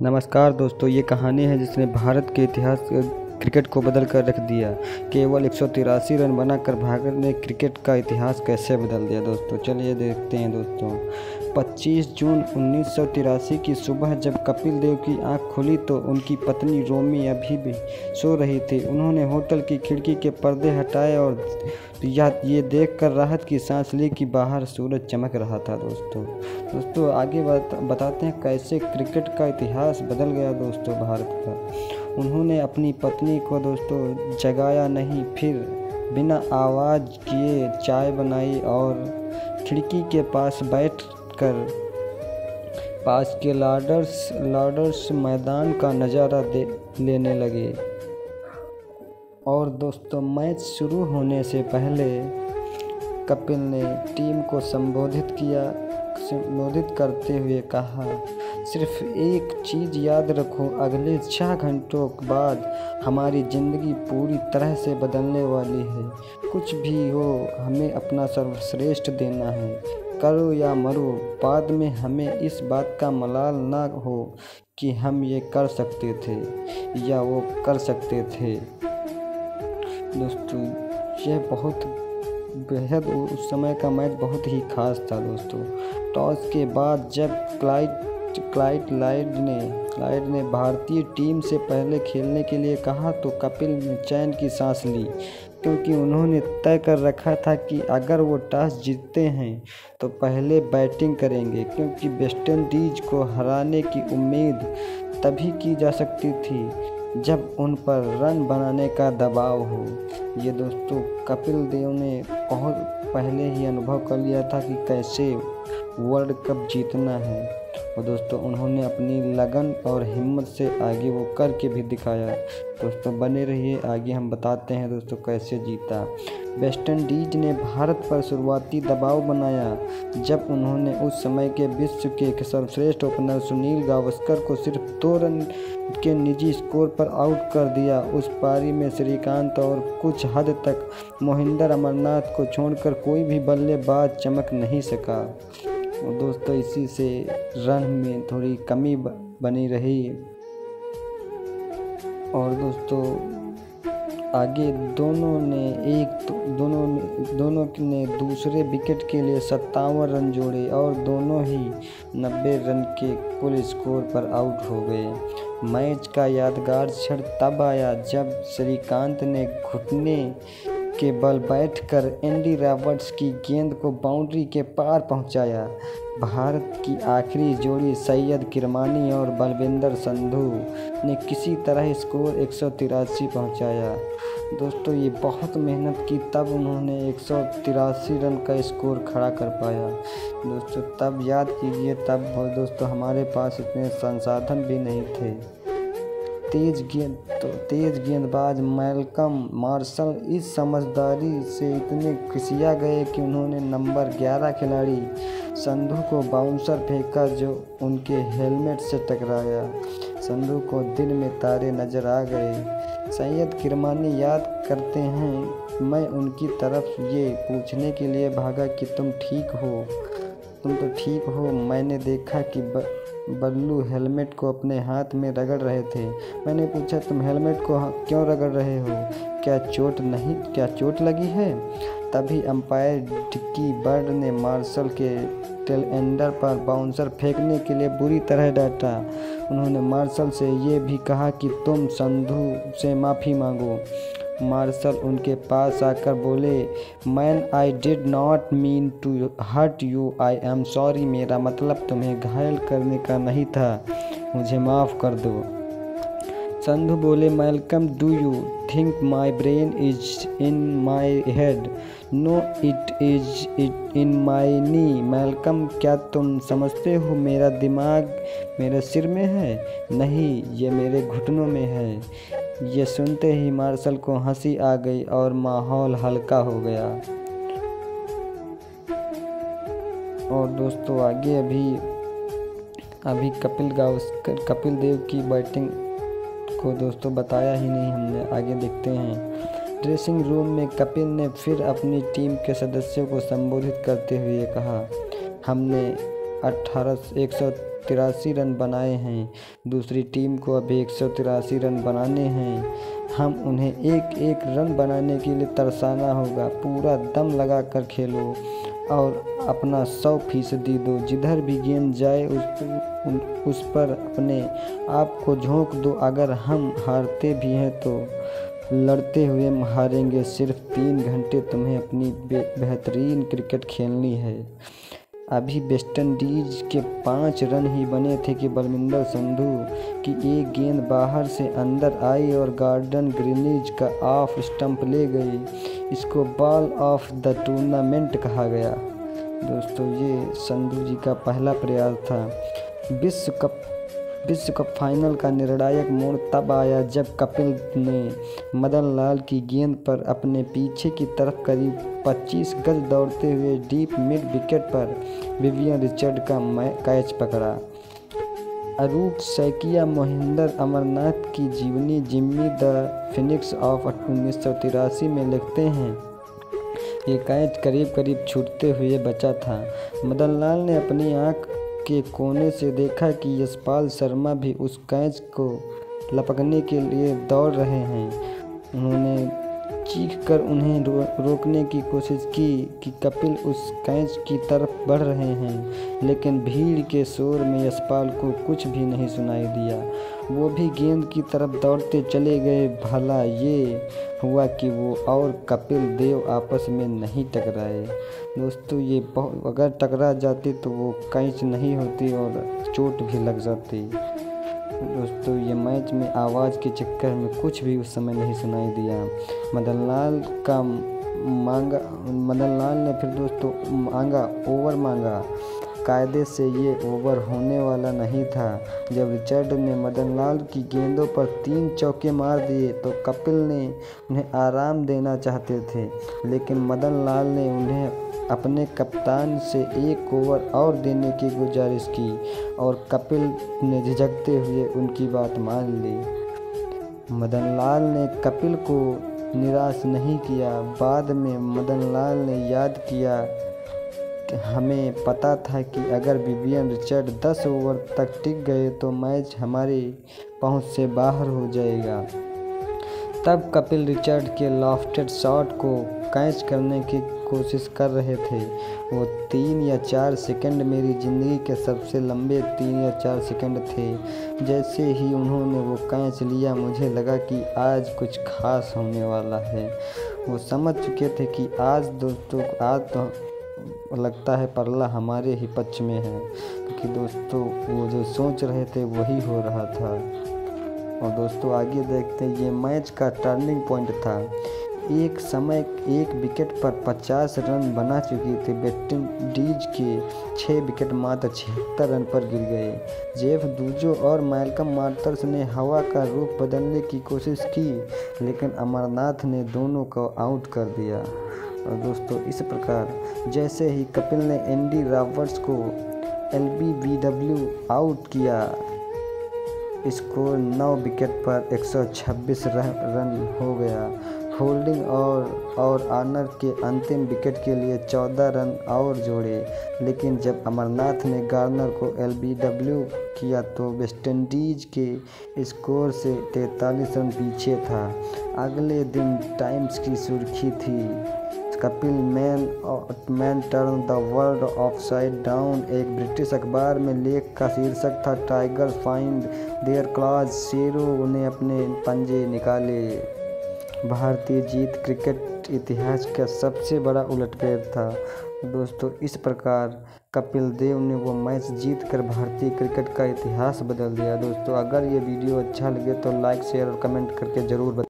नमस्कार दोस्तों, ये कहानी है जिसने भारत के इतिहास क्रिकेट को बदल कर रख दिया। केवल 183 रन बनाकर भारत ने क्रिकेट का इतिहास कैसे बदल दिया दोस्तों, चलिए देखते हैं दोस्तों। 25 जून 1983 की सुबह जब कपिल देव की आंख खुली तो उनकी पत्नी रोमी अभी भी सो रही थी। उन्होंने होटल की खिड़की के पर्दे हटाए और ये देखकर राहत की सांस ली कि बाहर सूरज चमक रहा था। दोस्तों आगे बताते हैं कैसे क्रिकेट का इतिहास बदल गया दोस्तों भारत का। उन्होंने अपनी पत्नी को दोस्तों जगाया नहीं, फिर बिना आवाज़ किए चाय बनाई और खिड़की के पास बैठकर पास के लॉर्ड्स मैदान का नज़ारा लेने लगे। और दोस्तों मैच शुरू होने से पहले कपिल ने टीम को संबोधित करते हुए कहा, सिर्फ एक चीज़ याद रखो, अगले 6 घंटों बाद हमारी ज़िंदगी पूरी तरह से बदलने वाली है। कुछ भी हो, हमें अपना सर्वश्रेष्ठ देना है। करो या मरो, बाद में हमें इस बात का मलाल ना हो कि हम ये कर सकते थे या वो कर सकते थे। दोस्तों यह बहुत बेहद उस समय का मैच बहुत ही खास था दोस्तों। टॉस के बाद जब क्लाइड लायड ने भारतीय टीम से पहले खेलने के लिए कहा तो कपिल ने चैन की सांस ली, क्योंकि उन्होंने तय कर रखा था कि अगर वो टॉस जीतते हैं तो पहले बैटिंग करेंगे, क्योंकि वेस्टइंडीज को हराने की उम्मीद तभी की जा सकती थी जब उन पर रन बनाने का दबाव हो। ये दोस्तों कपिल देव ने बहुत पहले ही अनुभव कर लिया था कि कैसे वर्ल्ड कप जीतना है, और दोस्तों उन्होंने अपनी लगन और हिम्मत से आगे वो करके भी दिखाया। दोस्तों बने रहिए, आगे हम बताते हैं दोस्तों कैसे जीता। वेस्टइंडीज ने भारत पर शुरुआती दबाव बनाया जब उन्होंने उस समय के विश्व के सर्वश्रेष्ठ ओपनर सुनील गावस्कर को सिर्फ 2 रन के निजी स्कोर पर आउट कर दिया। उस पारी में श्रीकांत और कुछ हद तक मोहिंदर अमरनाथ को छोड़कर कोई भी बल्लेबाज चमक नहीं सका। दोस्तों इसी से रन में थोड़ी कमी बनी रही, और दोस्तों आगे दोनों ने दूसरे विकेट के लिए 57 रन जोड़े और दोनों ही 90 रन के कुल स्कोर पर आउट हो गए। मैच का यादगार क्षण तब आया जब श्रीकांत ने घुटने के बल बैठकर एंडी रॉबर्ट्स की गेंद को बाउंड्री के पार पहुंचाया। भारत की आखिरी जोड़ी सैयद किरमानी और बलविंदर संधू ने किसी तरह स्कोर 183 पहुंचाया। दोस्तों ये बहुत मेहनत की, तब उन्होंने 183 रन का स्कोर खड़ा कर पाया। दोस्तों तब याद कीजिए, तब दोस्तों हमारे पास इतने संसाधन भी नहीं थे। तेज गेंदबाज मैल्कम मार्शल इस समझदारी से इतने खिसिया गए कि उन्होंने नंबर 11 खिलाड़ी संधू को बाउंसर फेंका जो उनके हेलमेट से टकराया। संधू को दिन में तारे नजर आ गए। सैयद किरमानी याद करते हैं, मैं उनकी तरफ ये पूछने के लिए भागा कि तुम तो ठीक हो। मैंने देखा कि बल्लू हेलमेट को अपने हाथ में रगड़ रहे थे। मैंने पूछा, तुम हेलमेट को क्यों रगड़ रहे हो? क्या चोट लगी है? तभी अंपायर डिक्की बर्ड ने मार्शल के टेल एंडर पर बाउंसर फेंकने के लिए बुरी तरह डांटा। उन्होंने मार्शल से ये भी कहा कि तुम संधू से माफ़ी मांगो। मार्शल उनके पास आकर बोले, man I did not mean to hurt you, I am sorry. मेरा मतलब तुम्हें घायल करने का नहीं था, मुझे माफ़ कर दो। संधू बोले, Malcolm do you think my brain is in my head? No it is in my knee. Malcolm क्या तुम समझते हो मेरा दिमाग मेरे सिर में है? नहीं, ये मेरे घुटनों में है। ये सुनते ही मार्शल को हंसी आ गई और माहौल हल्का हो गया। और दोस्तों आगे अभी कपिल देव की बैटिंग को दोस्तों बताया ही नहीं हमने, आगे देखते हैं। ड्रेसिंग रूम में कपिल ने फिर अपनी टीम के सदस्यों को संबोधित करते हुए कहा, हमने 183 रन बनाए हैं, दूसरी टीम को अभी 183 रन बनाने हैं। हम उन्हें एक एक रन बनाने के लिए तरसाना होगा। पूरा दम लगा कर खेलो और अपना 100% दो। जिधर भी गेंद जाए उस पर अपने आप को झोंक दो। अगर हम हारते भी हैं तो लड़ते हुए हारेंगे। सिर्फ 3 घंटे तुम्हें अपनी बेहतरीन क्रिकेट खेलनी है। अभी वेस्टइंडीज के 5 रन ही बने थे कि बलविंदर संधू की एक गेंद बाहर से अंदर आई और गॉर्डन ग्रीनिज का ऑफ स्टंप ले गई। इसको बॉल ऑफ द टूर्नामेंट कहा गया। दोस्तों, ये संधू जी का पहला प्रयास था। विश्व कप फाइनल का निर्णायक मोड़ तब आया जब कपिल ने मदन लाल की गेंद पर अपने पीछे की तरफ करीब 25 गज दौड़ते हुए डीप मिड विकेट पर विवियन रिचर्ड का कैच पकड़ा। अरूप सैकिया मोहिंदर अमरनाथ की जीवनी जिम्मी द फिनिक्स ऑफ 1983 में लिखते हैं, ये कैच करीब करीब छूटते हुए बचा था। मदन लाल ने अपनी आंख के कोने से देखा कि यशपाल शर्मा भी उस कैच को लपकने के लिए दौड़ रहे हैं। उन्होंने चीख कर उन्हें रोकने की कोशिश की कि कपिल उस कैच की तरफ बढ़ रहे हैं, लेकिन भीड़ के शोर में यशपाल को कुछ भी नहीं सुनाई दिया। वो भी गेंद की तरफ दौड़ते चले गए। भला ये हुआ कि वो और कपिल देव आपस में नहीं टकराए। दोस्तों, ये अगर टकरा जाते तो वो कैच नहीं होती और चोट भी लग जाती। दोस्तों, ये मैच में आवाज़ के चक्कर में कुछ भी उस समय नहीं सुनाई दिया। मदन लाल ने फिर दोस्तों ओवर मांगा। कायदे से ये ओवर होने वाला नहीं था। जब रिचर्ड ने मदन लाल की गेंदों पर 3 चौके मार दिए तो कपिल ने उन्हें आराम देना चाहते थे, लेकिन मदन लाल ने उन्हें अपने कप्तान से 1 ओवर और देने की गुजारिश की और कपिल ने झिझकते हुए उनकी बात मान ली। मदन लाल ने कपिल को निराश नहीं किया। बाद में मदन लाल ने याद किया, हमें पता था कि अगर विवियन रिचर्ड 10 ओवर तक टिक गए तो मैच हमारी पहुंच से बाहर हो जाएगा। तब कपिल रिचर्ड के लॉफ्टेड शॉट को कैच करने की कोशिश कर रहे थे। वो 3 या 4 सेकंड मेरी ज़िंदगी के सबसे लंबे 3 या 4 सेकंड थे। जैसे ही उन्होंने वो कैच लिया मुझे लगा कि आज कुछ खास होने वाला है। वो समझ चुके थे कि आज तो लगता है परला हमारे ही पक्ष में है, क्योंकि दोस्तों वो जो सोच रहे थे वही हो रहा था। और दोस्तों, आगे देखते हैं, ये मैच का टर्निंग पॉइंट था। एक समय एक विकेट पर 50 रन बना चुकी थी वेस्टइंडीज के 6 विकेट मात्र 76 रन पर गिर गए। जेफ दूजो और मैल्कम मार्तर्स ने हवा का रुख बदलने की कोशिश की, लेकिन अमरनाथ ने दोनों को आउट कर दिया। और दोस्तों, इस प्रकार जैसे ही कपिल ने एंडी रॉबर्ट्स को LBW आउट किया, स्कोर 9 विकेट पर 126 रन हो गया। होल्डिंग और ऑनर के अंतिम विकेट के लिए 14 रन और जोड़े, लेकिन जब अमरनाथ ने गार्नर को LBW किया तो वेस्टइंडीज के स्कोर से 43 रन पीछे था। अगले दिन टाइम्स की सुर्खी थी, Kapil man turn the world upside down. एक ब्रिटिश अखबार में लेख का शीर्षक था, टाइगर फाइंड देयर क्लॉज, शेरों ने अपने पंजे निकाले। भारतीय जीत क्रिकेट इतिहास का सबसे बड़ा उलटफेर था। दोस्तों, इस प्रकार कपिल देव ने वो मैच जीत कर भारतीय क्रिकेट का इतिहास बदल दिया। दोस्तों, अगर ये वीडियो अच्छा लगे तो लाइक, शेयर और कमेंट करके ज़रूर बताएं।